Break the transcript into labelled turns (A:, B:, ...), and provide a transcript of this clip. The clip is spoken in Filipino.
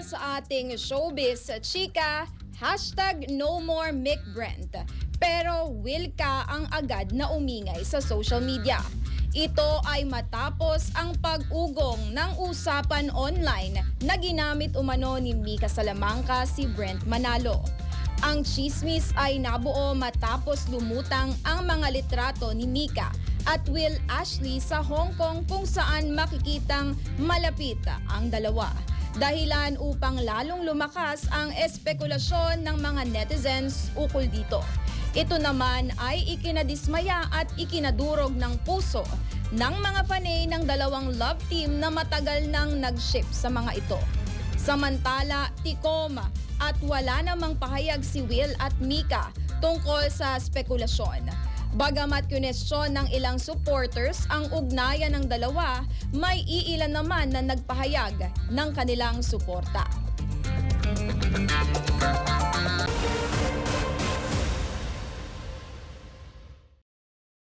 A: sa ating showbiz chika, #NoMoreMickBrent. Pero Will ka ang agad na umingay sa social media. Ito ay matapos ang pag-ugong ng usapan online na ginamit umano ni Mika Salamanca si Brent Manalo. Ang chismis ay nabuo matapos lumutang ang mga litrato ni Mika at Will Ashley sa Hong Kong kung saan makikitang malapit ang dalawa. Dahilan upang lalong lumakas ang espekulasyon ng mga netizens ukol dito. Ito naman ay ikinadismaya at ikinadurog ng puso ng mga panay ng dalawang love team na matagal nang nag-ship sa mga ito. Samantala, tikom at wala namang pahayag si Will at Mika tungkol sa spekulasyon. Bagamat kunestyon ng ilang supporters ang ugnayan ng dalawa, may iilan naman na nagpahayag ng kanilang suporta.